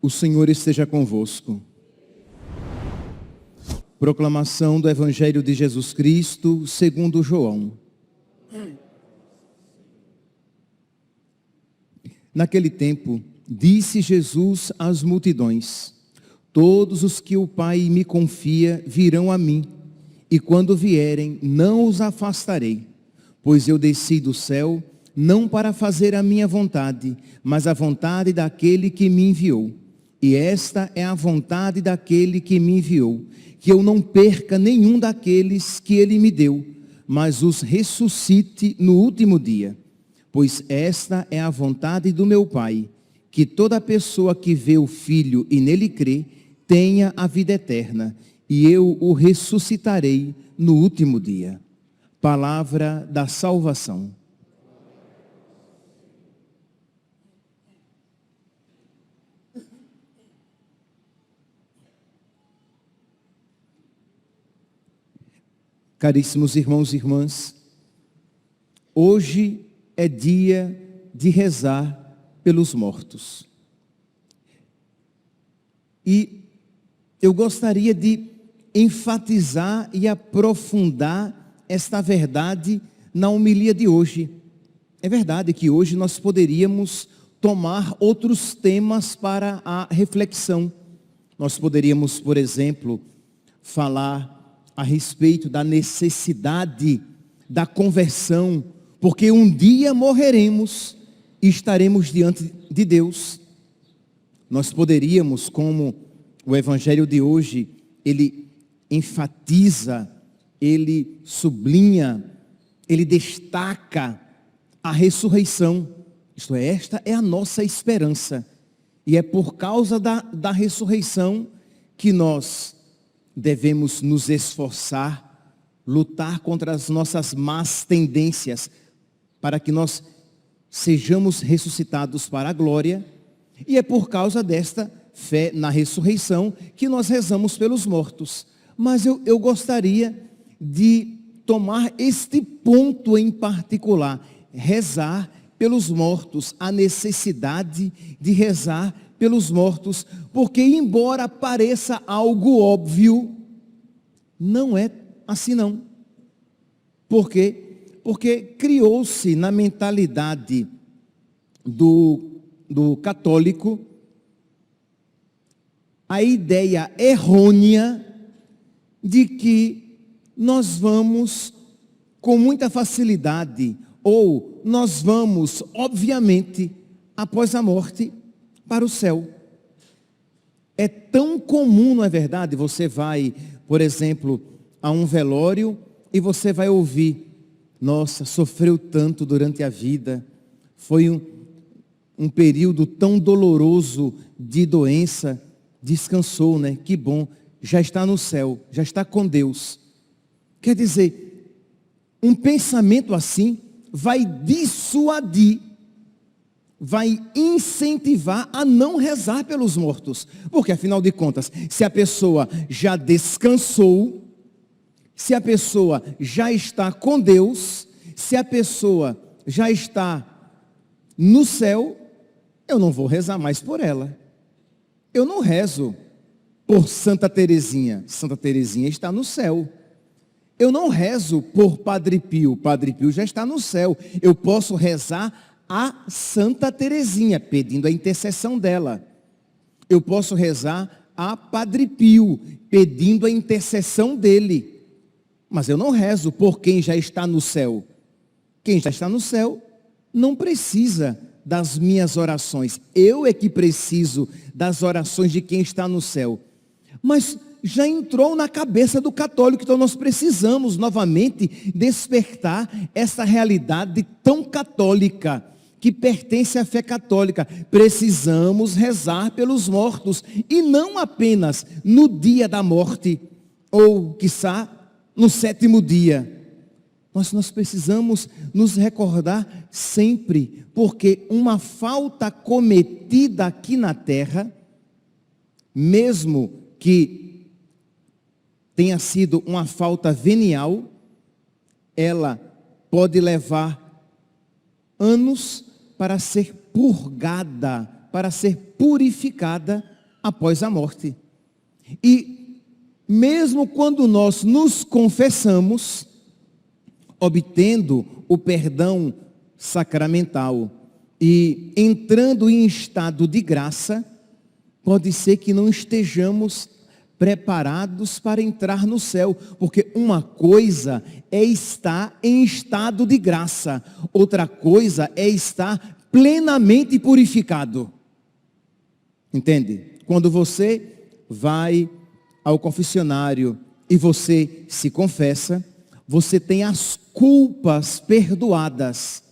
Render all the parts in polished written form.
O Senhor esteja convosco. Proclamação do Evangelho de Jesus Cristo, segundo João. Naquele tempo, disse Jesus às multidões: todos os que o Pai me confia virão a mim, e quando vierem, não os afastarei, pois eu desci do céu, não para fazer a minha vontade, mas a vontade daquele que me enviou. E esta é a vontade daquele que me enviou, que eu não perca nenhum daqueles que ele me deu, mas os ressuscite no último dia. Pois esta é a vontade do meu Pai, que toda pessoa que vê o Filho e nele crê, tenha a vida eterna, e eu o ressuscitarei no último dia. Palavra da salvação. Caríssimos irmãos e irmãs, hoje é dia de rezar pelos mortos. E eu gostaria de enfatizar e aprofundar esta verdade na homilia de hoje. É verdade que hoje nós poderíamos tomar outros temas para a reflexão. Nós poderíamos, por exemplo, falar a respeito da necessidade da conversão, porque um dia morreremos e estaremos diante de Deus. Nós poderíamos, como o Evangelho de hoje, ele enfatiza, ele sublinha, ele destaca a ressurreição. Isto é, esta é a nossa esperança. E é por causa da ressurreição que nós devemos nos esforçar, lutar contra as nossas más tendências, para que nós sejamos ressuscitados para a glória. E é por causa desta fé na ressurreição que nós rezamos pelos mortos. Mas eu gostaria de tomar este ponto em particular, rezar pelos mortos, a necessidade de rezar pelos mortos, porque embora pareça algo óbvio, não é assim não. Por quê? Porque criou-se na mentalidade do católico a ideia errônea de que nós vamos com muita facilidade, ou nós vamos, obviamente, após a morte, para o céu. É tão comum, não é verdade? Você vai, por exemplo, a um velório e você vai ouvir: nossa, sofreu tanto durante a vida, foi um período tão doloroso de doença, descansou, né? Que bom, já está no céu, já está com Deus. Quer dizer, um pensamento assim vai dissuadir, vai incentivar a não rezar pelos mortos. Porque afinal de contas, se a pessoa já descansou, se a pessoa já está com Deus, se a pessoa já está no céu, eu não vou rezar mais por ela. Eu não rezo por Santa Teresinha. Santa Teresinha está no céu. Eu não rezo por Padre Pio. Padre Pio já está no céu. Eu posso rezar a Santa Teresinha, pedindo a intercessão dela. Eu posso rezar a Padre Pio, pedindo a intercessão dele. Mas eu não rezo por quem já está no céu. Quem já está no céu não precisa das minhas orações. Eu é que preciso das orações de quem está no céu. Mas já entrou na cabeça do católico, então nós precisamos novamente despertar essa realidade tão católica, que pertence à fé católica. Precisamos rezar pelos mortos, e não apenas no dia da morte, ou quiçá no 7º dia. Nós precisamos nos recordar sempre, porque uma falta cometida aqui na terra, mesmo que tenha sido uma falta venial, ela pode levar anos para ser purgada, para ser purificada após a morte. E mesmo quando nós nos confessamos, obtendo o perdão sacramental e entrando em estado de graça, pode ser que não estejamos preparados para entrar no céu, porque uma coisa é estar em estado de graça, outra coisa é estar plenamente purificado. Entende? Quando você vai ao confessionário e você se confessa, você tem as culpas perdoadas,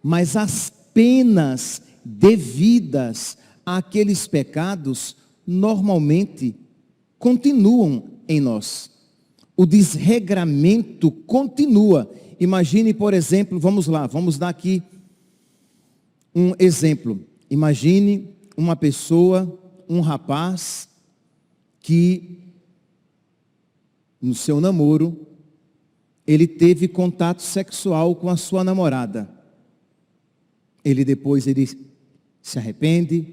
mas as penas devidas àqueles pecados normalmente continuam em nós. O desregramento continua. Imagine, por exemplo, vamos dar aqui um exemplo. Imagine uma pessoa, um rapaz, que no seu namoro, ele teve contato sexual com a sua namorada. Depois ele se arrepende,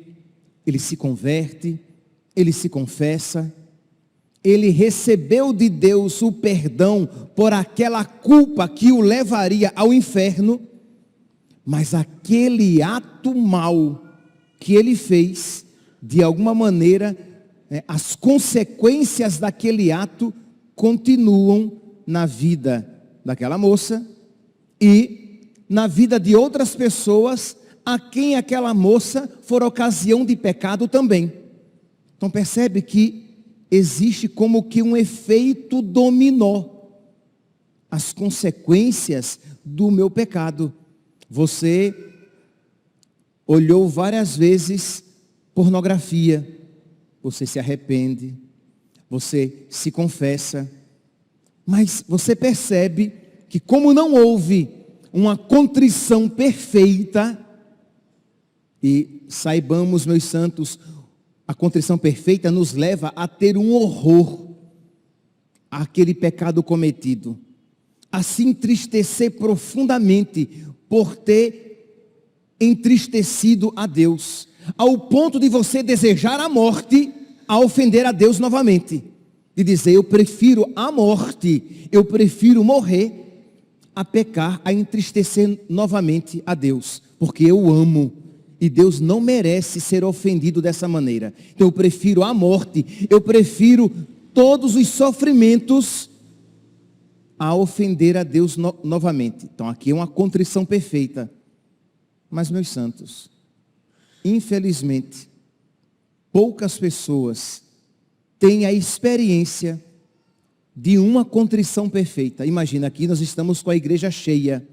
ele se converte, ele se confessa, ele recebeu de Deus o perdão por aquela culpa que o levaria ao inferno, mas aquele ato mau que ele fez, de alguma maneira, as consequências daquele ato continuam na vida daquela moça e na vida de outras pessoas a quem aquela moça for ocasião de pecado também. Então percebe que existe como que um efeito dominó. As consequências do meu pecado. Você olhou várias vezes pornografia, você se arrepende, você se confessa, mas você percebe que como não houve uma contrição perfeita, e saibamos, meus santos, a contrição perfeita nos leva a ter um horror àquele pecado cometido, a se entristecer profundamente por ter entristecido a Deus, ao ponto de você desejar a morte a ofender a Deus novamente, de dizer, eu prefiro a morte, eu prefiro morrer a pecar, a entristecer novamente a Deus, porque eu amo. E Deus não merece ser ofendido dessa maneira. Então eu prefiro a morte, eu prefiro todos os sofrimentos a ofender a Deus novamente. Então aqui é uma contrição perfeita. Mas, meus santos, infelizmente, poucas pessoas têm a experiência de uma contrição perfeita. Imagina, aqui nós estamos com a igreja cheia.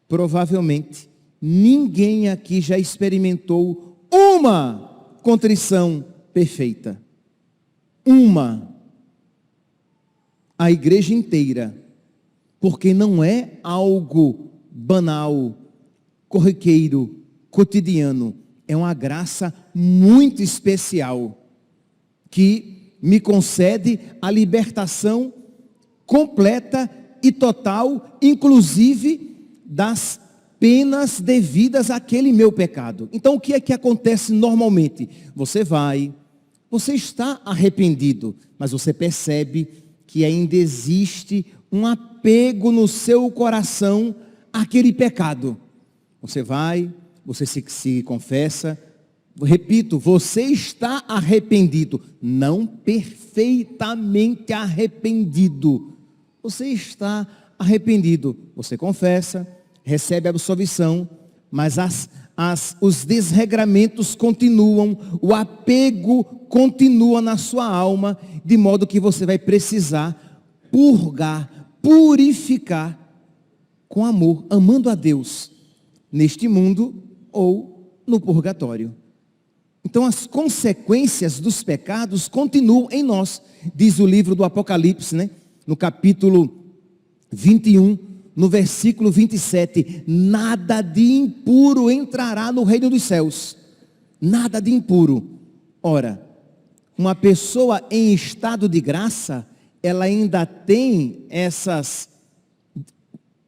Provavelmente, ninguém aqui já experimentou uma contrição perfeita. Uma. A igreja inteira. Porque não é algo banal, corriqueiro, cotidiano. É uma graça muito especial que me concede a libertação completa e total, inclusive das penas devidas àquele meu pecado. Então o que é que acontece normalmente? Você está arrependido, mas você percebe que ainda existe um apego no seu coração àquele pecado. Você se confessa, repito, você está arrependido, não perfeitamente arrependido. Você está arrependido, você confessa, recebe a absolvição, mas os desregramentos continuam, o apego continua na sua alma, de modo que você vai precisar purgar, purificar com amor, amando a Deus, neste mundo ou no purgatório. Então as consequências dos pecados continuam em nós, diz o livro do Apocalipse, no capítulo 21, no versículo 27, nada de impuro entrará no reino dos céus. Nada de impuro. Ora, uma pessoa em estado de graça, ela ainda tem essas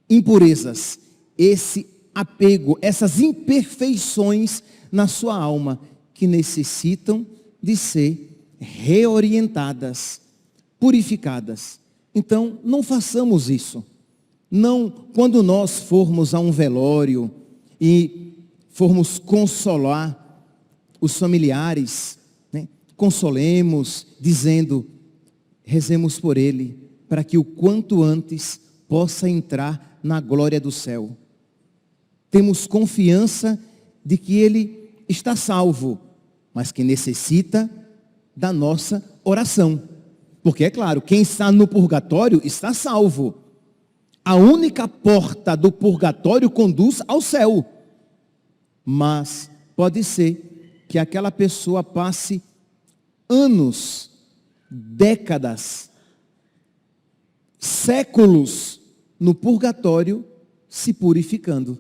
impurezas, esse apego, essas imperfeições na sua alma, que necessitam de ser reorientadas, purificadas. Então, não façamos isso. Não, quando nós formos a um velório e formos consolar os familiares, né, consolemos, dizendo, rezemos por ele, para que o quanto antes possa entrar na glória do céu. Temos confiança de que ele está salvo, mas que necessita da nossa oração. Porque é claro, quem está no purgatório está salvo. A única porta do purgatório conduz ao céu. Mas pode ser que aquela pessoa passe anos, décadas, séculos no purgatório se purificando.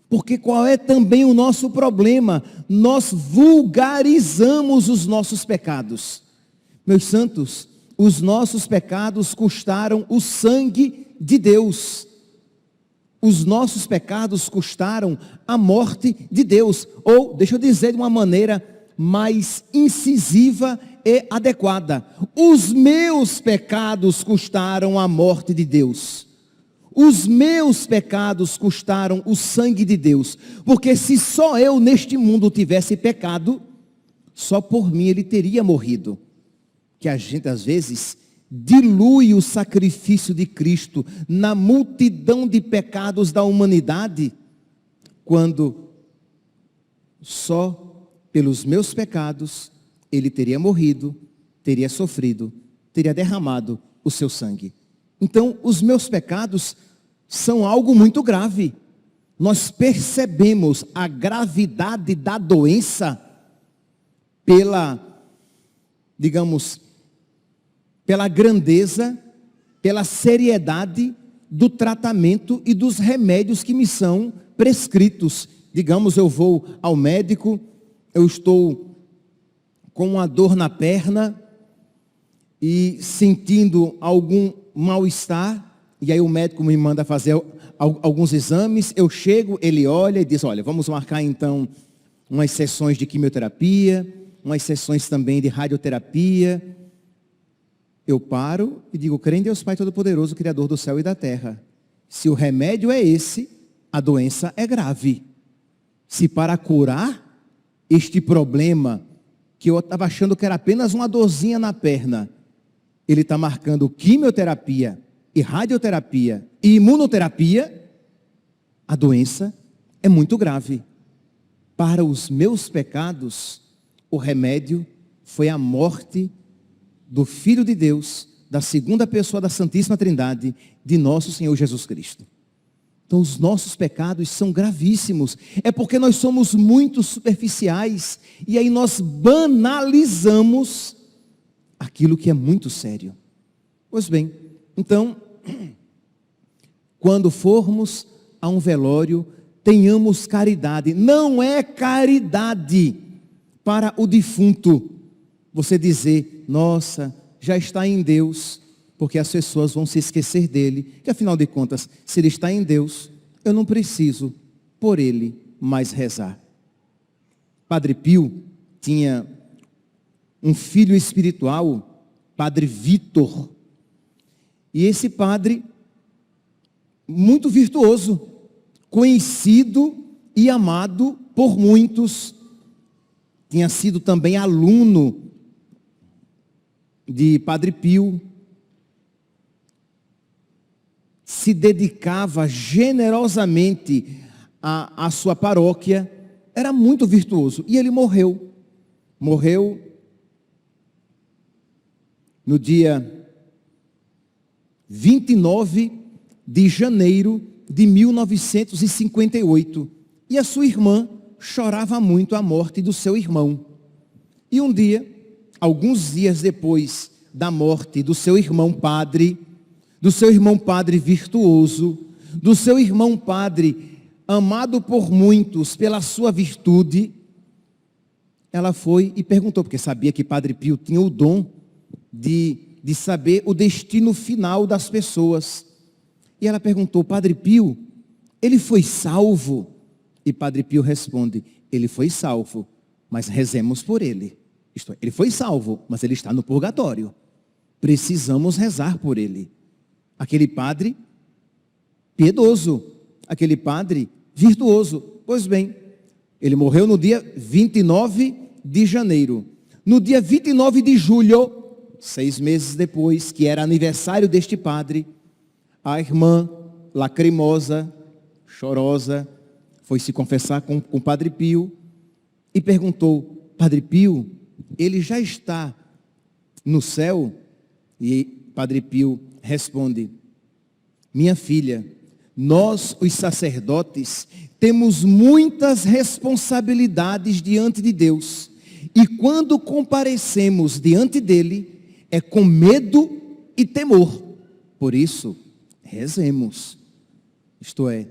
Porque qual é também o nosso problema? Nós vulgarizamos os nossos pecados. Meus santos, os nossos pecados custaram o sangue de Deus. Os nossos pecados custaram a morte de Deus. Ou, deixa eu dizer de uma maneira mais incisiva e adequada. Os meus pecados custaram a morte de Deus. Os meus pecados custaram o sangue de Deus. Porque se só eu neste mundo tivesse pecado, só por mim ele teria morrido. Que a gente às vezes dilui o sacrifício de Cristo na multidão de pecados da humanidade, quando só pelos meus pecados ele teria morrido, teria sofrido, teria derramado o seu sangue. Então, os meus pecados são algo muito grave. Nós percebemos a gravidade da doença pela, digamos, pela grandeza, pela seriedade do tratamento e dos remédios que me são prescritos. Digamos, eu vou ao médico, eu estou com uma dor na perna e sentindo algum mal-estar, e aí o médico me manda fazer alguns exames, eu chego, ele olha e diz, olha, vamos marcar então umas sessões de quimioterapia, umas sessões também de radioterapia. Eu paro e digo, crê em Deus Pai Todo-Poderoso, Criador do céu e da terra. Se o remédio é esse, a doença é grave. Se para curar este problema, que eu estava achando que era apenas uma dorzinha na perna, ele está marcando quimioterapia e radioterapia e imunoterapia, a doença é muito grave. Para os meus pecados, o remédio foi a morte do Filho de Deus, da segunda pessoa da Santíssima Trindade, de nosso Senhor Jesus Cristo. Então os nossos pecados são gravíssimos. É porque nós somos muito superficiais. E aí nós banalizamos aquilo que é muito sério. Pois bem, então, quando formos a um velório, tenhamos caridade. Não é caridade para o defunto você dizer, nossa, já está em Deus, porque as pessoas vão se esquecer dele, que afinal de contas, se ele está em Deus, eu não preciso por ele mais rezar. Padre Pio tinha um filho espiritual, Padre Vítor, e esse padre, muito virtuoso, conhecido e amado por muitos, tinha sido também aluno de Padre Pio, se dedicava generosamente à sua paróquia, era muito virtuoso, e ele morreu no dia 29 de janeiro de 1958, e a sua irmã chorava muito a morte do seu irmão. E um dia, alguns dias depois da morte do seu irmão padre, do seu irmão padre virtuoso, do seu irmão padre amado por muitos pela sua virtude, ela foi e perguntou, porque sabia que Padre Pio tinha o dom de saber o destino final das pessoas. E ela perguntou, Padre Pio, ele foi salvo? E Padre Pio responde, ele foi salvo, mas rezemos por ele. Isto é, ele foi salvo, mas ele está no purgatório. Precisamos rezar por ele. Aquele padre piedoso, aquele padre virtuoso. Pois bem, ele morreu no dia 29 de janeiro. No dia 29 de julho, 6 meses depois, que era aniversário deste padre, a irmã, lacrimosa, chorosa, foi se confessar com o Padre Pio e perguntou, Padre Pio, ele já está no céu? E Padre Pio responde, minha filha, nós, os sacerdotes, temos muitas responsabilidades diante de Deus. E quando comparecemos diante dele, é com medo e temor. Por isso, rezemos. Isto é,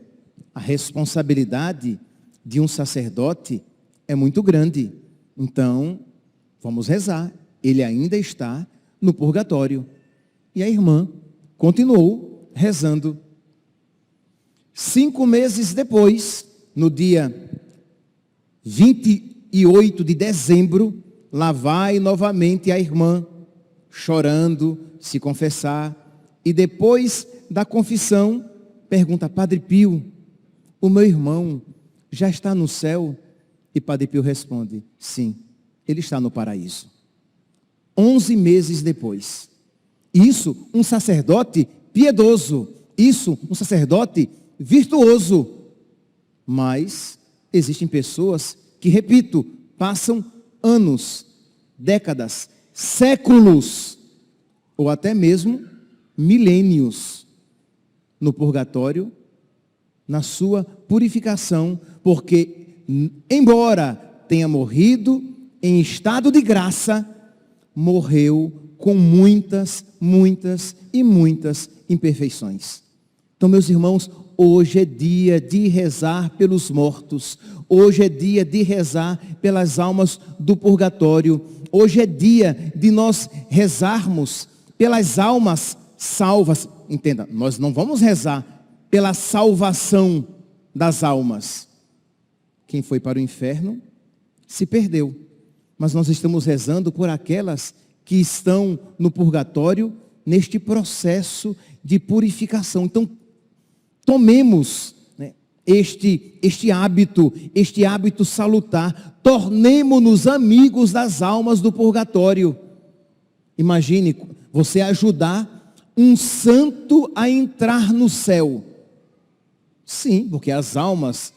a responsabilidade de um sacerdote é muito grande. Então, vamos rezar. Ele ainda está no purgatório. E a irmã continuou rezando. 5 meses depois, no dia 28 de dezembro, lá vai novamente a irmã, chorando, se confessar. E depois da confissão, pergunta, Padre Pio, o meu irmão já está no céu? E Padre Pio responde, sim, ele está no paraíso. 11 meses depois. Isso, um sacerdote piedoso. Isso, um sacerdote virtuoso. Mas existem pessoas que, repito, passam anos, décadas, séculos, ou até mesmo milênios no purgatório, na sua purificação, porque, embora tenha morrido em estado de graça, morreu com muitas imperfeições. Então, meus irmãos, hoje é dia de rezar pelos mortos. Hoje é dia de rezar pelas almas do purgatório. Hoje é dia de nós rezarmos pelas almas salvas. Entenda, nós não vamos rezar pela salvação das almas. Quem foi para o inferno se perdeu. Mas nós estamos rezando por aquelas que estão no purgatório neste processo de purificação. Então, tomemos, né, este hábito salutar, tornemo-nos amigos das almas do purgatório. Imagine você ajudar um santo a entrar no céu. Sim, porque as almas,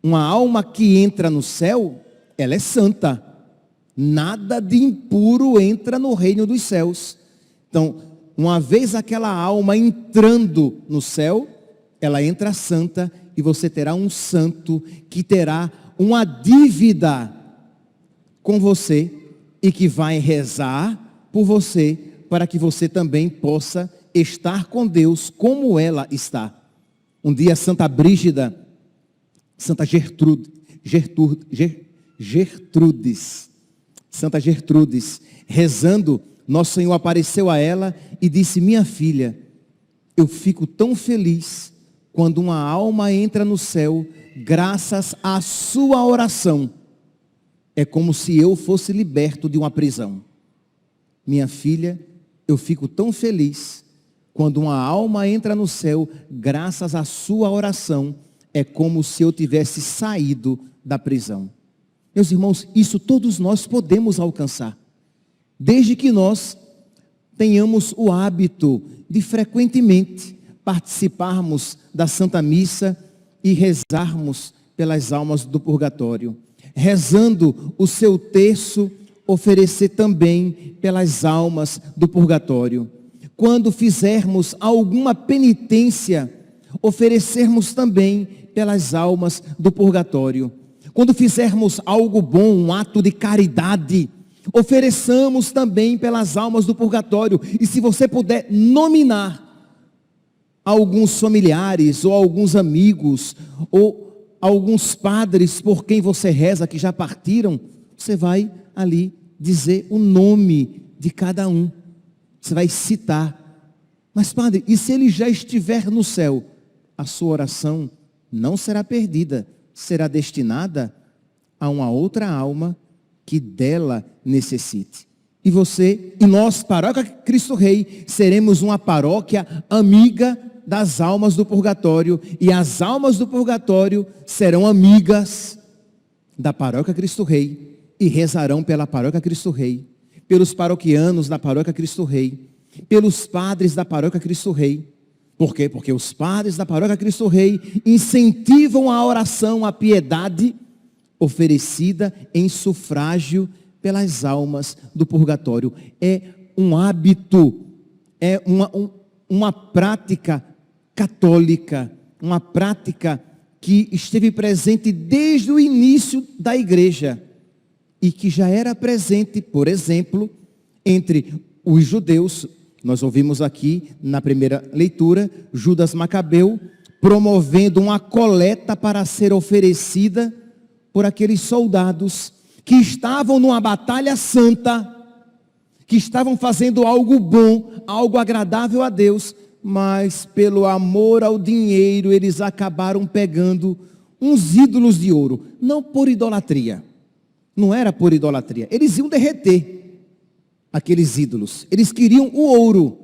uma alma que entra no céu, ela é santa. Nada de impuro entra no reino dos céus. Então, uma vez aquela alma entrando no céu, ela entra santa e você terá um santo que terá uma dívida com você e que vai rezar por você para que você também possa estar com Deus como ela está. Um dia Santa Brígida, Santa Gertrudes, rezando, Nosso Senhor apareceu a ela e disse, minha filha, eu fico tão feliz quando uma alma entra no céu, graças à sua oração. É como se eu fosse liberto de uma prisão. Minha filha, eu fico tão feliz quando uma alma entra no céu, graças à sua oração. É como se eu tivesse saído da prisão. Meus irmãos, isso todos nós podemos alcançar. Desde que nós tenhamos o hábito de frequentemente participarmos da Santa Missa e rezarmos pelas almas do purgatório. Rezando o seu terço, oferecer também pelas almas do purgatório. Quando fizermos alguma penitência, oferecermos também pelas almas do purgatório. Quando fizermos algo bom, um ato de caridade, ofereçamos também pelas almas do purgatório. E se você puder nominar alguns familiares, ou alguns amigos, ou alguns padres por quem você reza que já partiram, você vai ali dizer o nome de cada um. Você vai citar. Mas padre, e se ele já estiver no céu? A sua oração não será perdida, será destinada a uma outra alma que dela necessite. E você e nós, Paróquia Cristo Rei, seremos uma paróquia amiga das almas do purgatório, e as almas do purgatório serão amigas da Paróquia Cristo Rei e rezarão pela Paróquia Cristo Rei, pelos paroquianos da Paróquia Cristo Rei, pelos padres da Paróquia Cristo Rei. Por quê? Porque os padres da Paróquia Cristo Rei incentivam a oração, a piedade oferecida em sufrágio pelas almas do purgatório. É um hábito, é uma prática católica, uma prática que esteve presente desde o início da igreja e que já era presente, por exemplo, entre os judeus. Nós ouvimos aqui na primeira leitura, Judas Macabeu promovendo uma coleta para ser oferecida por aqueles soldados que estavam numa batalha santa, que estavam fazendo algo bom, algo agradável a Deus, mas pelo amor ao dinheiro eles acabaram pegando uns ídolos de ouro, não por idolatria, não era por idolatria, eles iam derreter aqueles ídolos, eles queriam o ouro,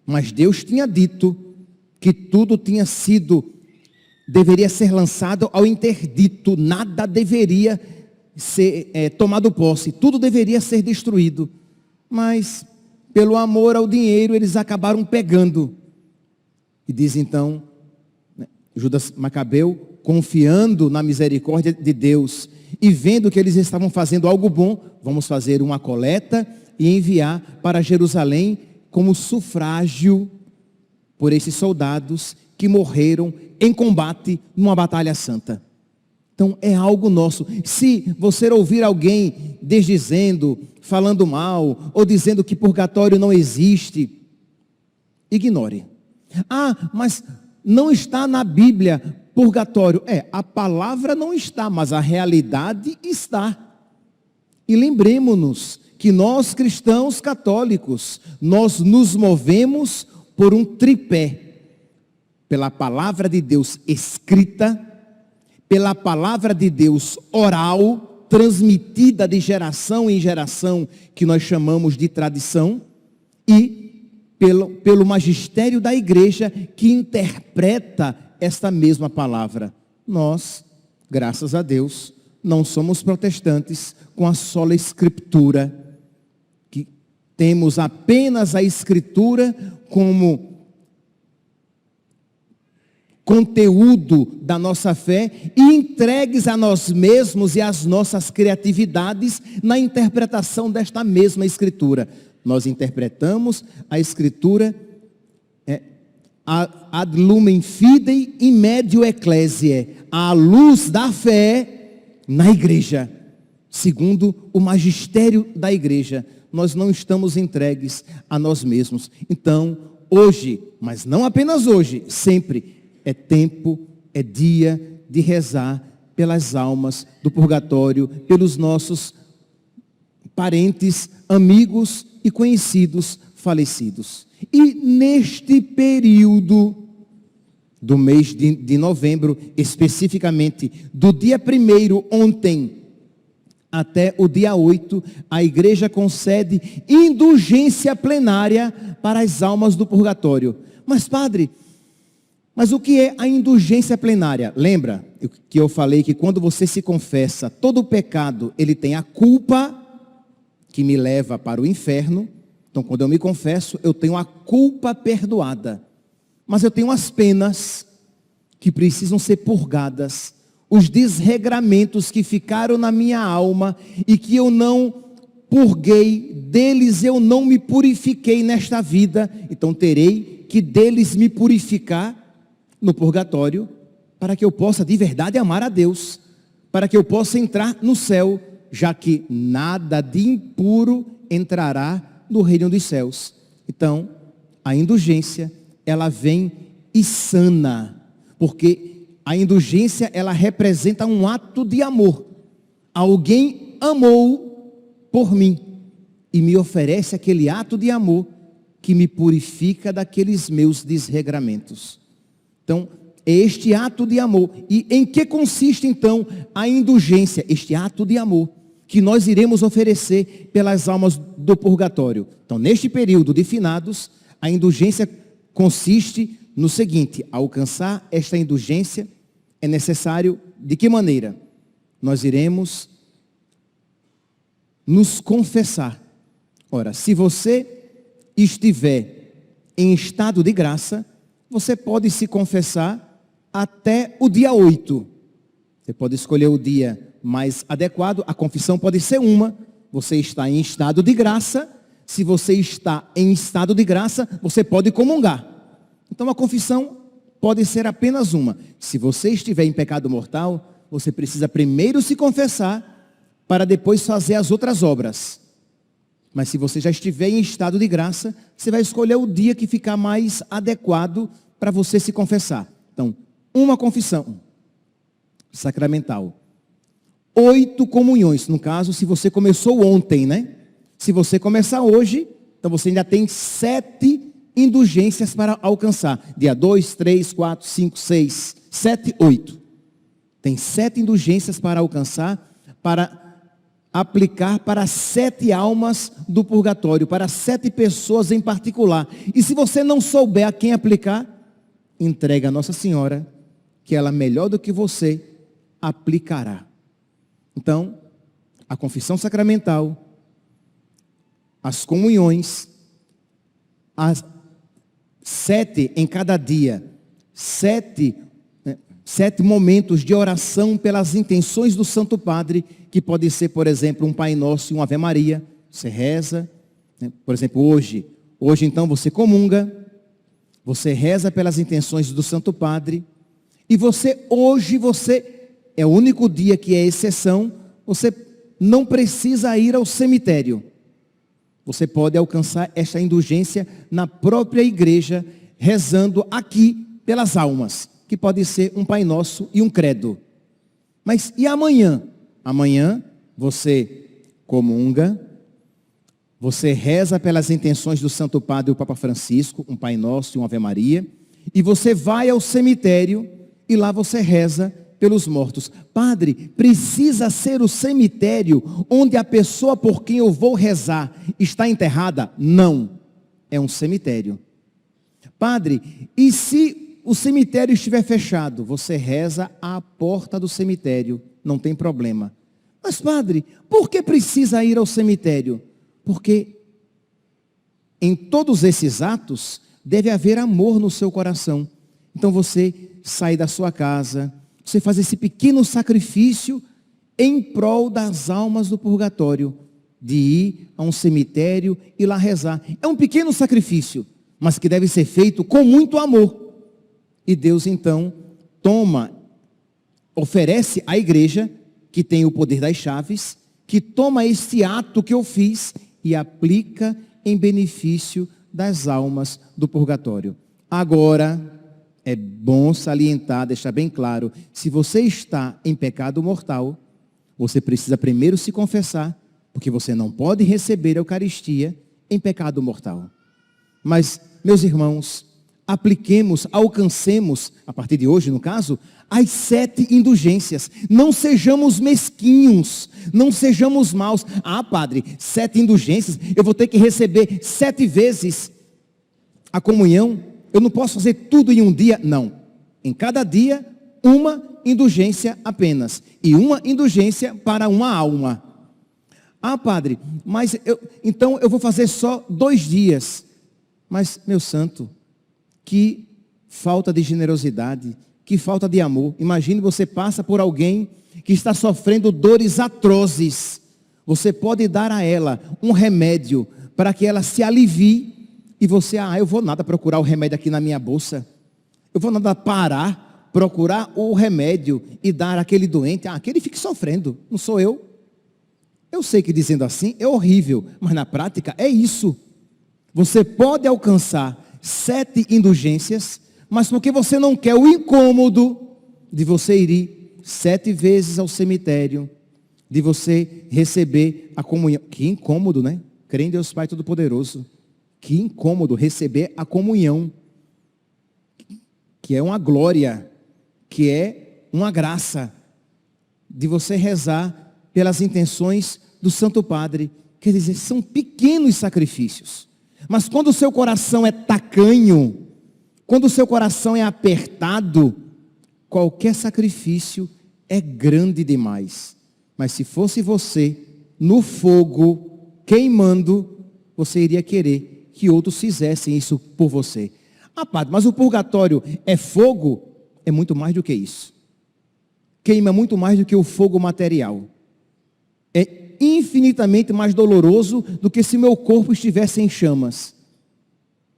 mas Deus tinha dito que tudo deveria ser lançado ao interdito, nada deveria ser tomado posse, tudo deveria ser destruído, mas pelo amor ao dinheiro eles acabaram pegando. E diz então, Judas Macabeu, confiando na misericórdia de Deus e vendo que eles estavam fazendo algo bom, vamos fazer uma coleta e enviar para Jerusalém como sufrágio por esses soldados que morreram em combate numa batalha santa. Então é algo nosso. Se você ouvir alguém desdizendo, falando mal, ou dizendo que purgatório não existe, ignore. Ah, mas não está na Bíblia purgatório. A palavra não está, mas a realidade está. E lembremos-nos que nós cristãos católicos, nós nos movemos por um tripé. Pela palavra de Deus escrita, pela palavra de Deus oral, transmitida de geração em geração, que nós chamamos de tradição, e pelo magistério da igreja, que interpreta esta mesma palavra. Nós, graças a Deus, não somos protestantes com a sola escritura, que temos apenas a escritura como conteúdo da nossa fé e entregues a nós mesmos e às nossas criatividades na interpretação desta mesma escritura. Nós interpretamos a escritura ad lumen fidei in medio ecclesiae, à luz da fé na igreja, segundo o magistério da igreja. Nós não estamos entregues a nós mesmos. Então, hoje, mas não apenas hoje, sempre, é tempo, é dia de rezar pelas almas do purgatório, pelos nossos parentes, amigos e conhecidos falecidos. E neste período do mês de novembro, especificamente do dia 1º, ontem, até o dia 8, a igreja concede indulgência plenária para as almas do purgatório. Mas padre, mas o que é a indulgência plenária? Lembra que eu falei que quando você se confessa, todo pecado, ele tem a culpa que me leva para o inferno. Então, quando eu me confesso, eu tenho a culpa perdoada. Mas eu tenho as penas que precisam ser purgadas. Os desregramentos que ficaram na minha alma e que eu não purguei, deles eu não me purifiquei nesta vida. Então, terei que deles me purificar no purgatório, para que eu possa de verdade amar a Deus, para que eu possa entrar no céu, já que nada de impuro entrará no reino dos céus. Então, a indulgência, ela vem e sana, porque a indulgência, ela representa um ato de amor. Alguém amou por mim e me oferece aquele ato de amor que me purifica daqueles meus desregramentos. Então, é este ato de amor. E em que consiste então a indulgência? Este ato de amor que nós iremos oferecer pelas almas do purgatório. Então, neste período de finados, a indulgência consiste no seguinte: alcançar esta indulgência é necessário de que maneira? Nós iremos nos confessar. Ora, se você estiver em estado de graça, você pode se confessar até o dia 8. Você pode escolher o dia mais adequado. A confissão pode ser uma. Você está em estado de graça. Se você está em estado de graça, você pode comungar. Então a confissão pode ser apenas uma. Se você estiver em pecado mortal, você precisa primeiro se confessar para depois fazer as outras obras. Mas se você já estiver em estado de graça, você vai escolher o dia que ficar mais adequado para você se confessar. Então, uma confissão sacramental. 8 comunhões, no caso, se você começou ontem, né? Se você começar hoje, então você ainda tem 7 indulgências para alcançar. Dia 2, 3, 4, 5, 6, 7, 8. Tem 7 indulgências para alcançar, para aplicar para 7 almas do purgatório, para 7 pessoas em particular. E se você não souber a quem aplicar, entrega a Nossa Senhora, que ela melhor do que você aplicará. Então, a confissão sacramental, as comunhões, as 7 em cada dia, 7 momentos de oração pelas intenções do Santo Padre, que pode ser, por exemplo, um Pai Nosso e uma Ave Maria. Você reza, né? Por exemplo, hoje então você comunga, você reza pelas intenções do Santo Padre, e hoje é o único dia que é exceção, você não precisa ir ao cemitério. Você pode alcançar esta indulgência na própria igreja, rezando aqui pelas almas, que pode ser um Pai Nosso e um credo. Mas e amanhã? Amanhã você comunga, você reza pelas intenções do Santo Padre e o Papa Francisco, um Pai Nosso e uma Ave Maria, e você vai ao cemitério e lá você reza pelos mortos. Padre, precisa ser o cemitério onde a pessoa por quem eu vou rezar está enterrada? Não, é um cemitério. Padre, e se o cemitério estiver fechado? Você reza à porta do cemitério, não tem problema. Mas padre, por que precisa ir ao cemitério? Porque em todos esses atos deve haver amor no seu coração. Então você sai da sua casa, você faz esse pequeno sacrifício em prol das almas do purgatório, de ir a um cemitério e lá rezar. É um pequeno sacrifício, mas que deve ser feito com muito amor. E Deus então oferece à igreja, que tem o poder das chaves, que toma esse ato que eu fiz e aplica em benefício das almas do purgatório. Agora, é bom salientar, deixar bem claro, se você está em pecado mortal, você precisa primeiro se confessar, porque você não pode receber a Eucaristia em pecado mortal. Mas, meus irmãos, alcancemos, a partir de hoje, no caso, as 7 indulgências. Não sejamos mesquinhos, não sejamos maus. Ah, padre, 7 indulgências, eu vou ter que receber 7 vezes a comunhão. Eu não posso fazer tudo em um dia. Não. Em cada dia, uma indulgência apenas. E uma indulgência para uma alma. Ah, padre, mas então eu vou fazer só 2 dias. Mas, meu santo, que falta de generosidade, que falta de amor. Imagine, você passa por alguém que está sofrendo dores atrozes. Você pode dar a ela um remédio para que ela se alivie. E você, eu vou nada procurar o remédio aqui na minha bolsa. Eu vou nada parar, procurar o remédio e dar àquele doente. Que ele fique sofrendo, não sou eu. Eu sei que dizendo assim é horrível, mas na prática é isso. Você pode alcançar 7 indulgências, mas porque você não quer o incômodo de você ir 7 vezes ao cemitério, de você receber a comunhão. Que incômodo, né? Crê em Deus Pai Todo-Poderoso. Que incômodo receber a comunhão, que é uma glória, que é uma graça, de você rezar pelas intenções do Santo Padre. Quer dizer, são pequenos sacrifícios. Mas quando o seu coração é tacanho, quando o seu coração é apertado, qualquer sacrifício é grande demais. Mas se fosse você no fogo, queimando, você iria querer que outros fizessem isso por você. Ah, padre, mas o purgatório é fogo? É muito mais do que isso. Queima muito mais do que o fogo material. É infinitamente mais doloroso do que se meu corpo estivesse em chamas.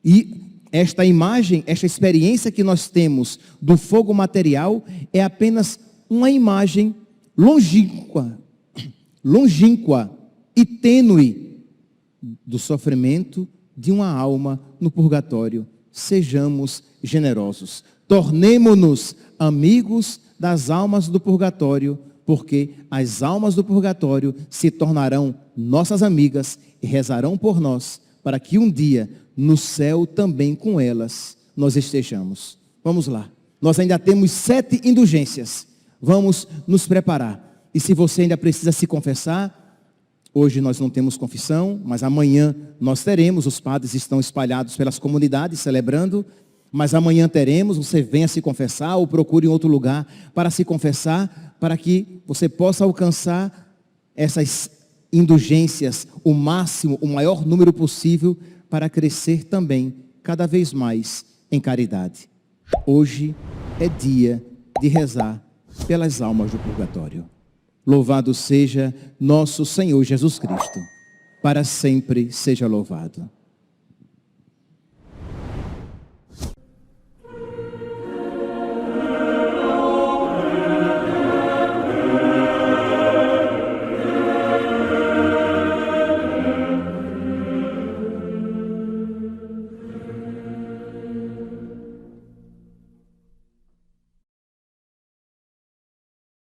E esta imagem, esta experiência que nós temos do fogo material é apenas uma imagem longínqua e tênue do sofrimento de uma alma no purgatório. Sejamos generosos. Tornemo-nos amigos das almas do purgatório, porque as almas do purgatório se tornarão nossas amigas e rezarão por nós, para que um dia, no céu também com elas, nós estejamos. Vamos lá. Nós ainda temos 7 indulgências. Vamos nos preparar. E se você ainda precisa se confessar, hoje nós não temos confissão, mas amanhã nós teremos. Os padres estão espalhados pelas comunidades celebrando, mas amanhã teremos. Você venha se confessar ou procure em outro lugar para se confessar, para que você possa alcançar essas indulgências, o máximo, o maior número possível, para crescer também cada vez mais em caridade. Hoje é dia de rezar pelas almas do purgatório. Louvado seja nosso Senhor Jesus Cristo. Para sempre seja louvado.